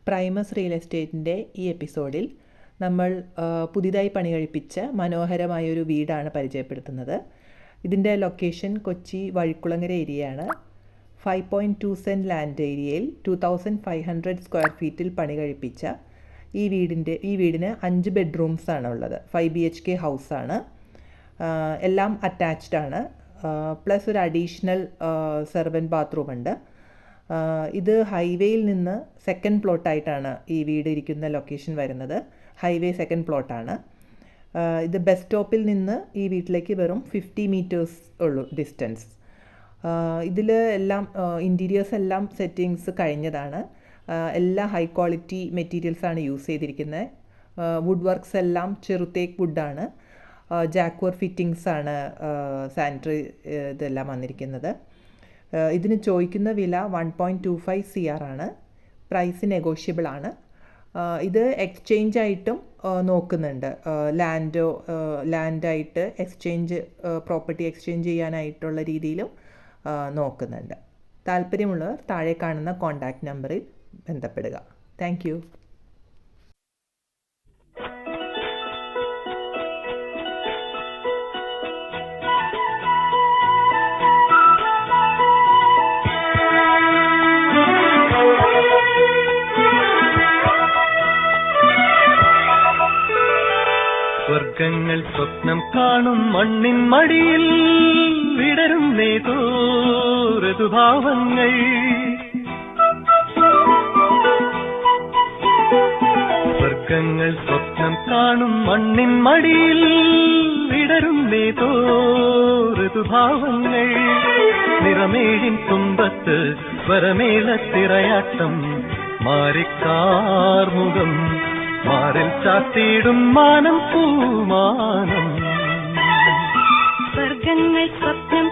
പ്രൈമസ് real എസ്റ്റേറ്റിൻ്റെ ഈ എപ്പിസോഡിൽ നമ്മൾ പുതിയതായി പണി കഴിപ്പിച്ച മനോഹരമായൊരു വീടാണ് പരിചയപ്പെടുത്തുന്നത്. ഇതിൻ്റെ ലൊക്കേഷൻ കൊച്ചി വഴിക്കുളങ്ങര ഏരിയയാണ്. 5.2 സെൻറ്റ് ലാൻഡ് ഏരിയയിൽ 2500 സ്ക്വയർ ഫീറ്റിൽ പണി കഴിപ്പിച്ച ഈ വീടിന് 5 ബെഡ്റൂംസാണ് ഉള്ളത്. 5 BHK ഹൗസാണ്. എല്ലാം അറ്റാച്ച്ഡ് ആണ്. പ്ലസ് ഒരു അഡീഷണൽ സെർവൻറ്റ് ബാത്റൂം ഉണ്ട്. ഇത് ഹൈവേയിൽ നിന്ന് സെക്കൻഡ് പ്ലോട്ടായിട്ടാണ് ഈ വീട് ഇരിക്കുന്ന ലൊക്കേഷൻ വരുന്നത്. ഹൈവേ സെക്കൻഡ് പ്ലോട്ടാണ്. ഇത് ബസ് സ്റ്റോപ്പിൽ നിന്ന് ഈ വീട്ടിലേക്ക് വെറും 50 മീറ്റേഴ്സ് ഉള്ളൂ ഡിസ്റ്റൻസ്. ഇതിൽ എല്ലാം ഇൻറ്റീരിയേഴ്സ് എല്ലാം സെറ്റിങ്സ് കഴിഞ്ഞതാണ്. എല്ലാ ഹൈ ക്വാളിറ്റി മെറ്റീരിയൽസാണ് യൂസ് ചെയ്തിരിക്കുന്നത്. വുഡ് വർക്ക്സ് എല്ലാം ചെറുതേക്ക് വുഡാണ്. ജാക്വർ ഫിറ്റിങ്സാണ് സാനിറ്ററി ഇതെല്ലാം വന്നിരിക്കുന്നത്. ഇതിന് ചോദിക്കുന്ന വില 1.25 CR ആണ്. പ്രൈസ് നെഗോഷ്യബിൾ ആണ്. ഇത് എക്സ്ചേഞ്ച് ആയിട്ടും നോക്കുന്നുണ്ട്. ലാൻഡായിട്ട് എക്സ്ചേഞ്ച് പ്രോപ്പർട്ടി എക്സ്ചേഞ്ച് ചെയ്യാനായിട്ടുള്ള രീതിയിലും നോക്കുന്നുണ്ട്. താല്പര്യമുള്ളവർ താഴെ കാണുന്ന കോൺടാക്റ്റ് നമ്പറിൽ ബന്ധപ്പെടുക. Thank you. സ്വർഗങ്ങൾ സ്വപ്നം കാണും മണ്ണിൻ മടിയിൽ വിടരും ഋതുഭാവങ്ങൾ. സ്വർഗങ്ങൾ സ്വപ്നം കാണും മണ്ണിൻ മടിയിൽ വിടരും ഋതുഭാവങ്ങൾ. നിറമേഴിൻ തുമ്പത്ത് വരമേളത്തിറയാട്ടം മാറിക്കാർമുഖം മാറിൽ ചാത്തിയിടും മാനം പൂമാനം. സ്വർഗങ്ങൾ സ്വപ്നം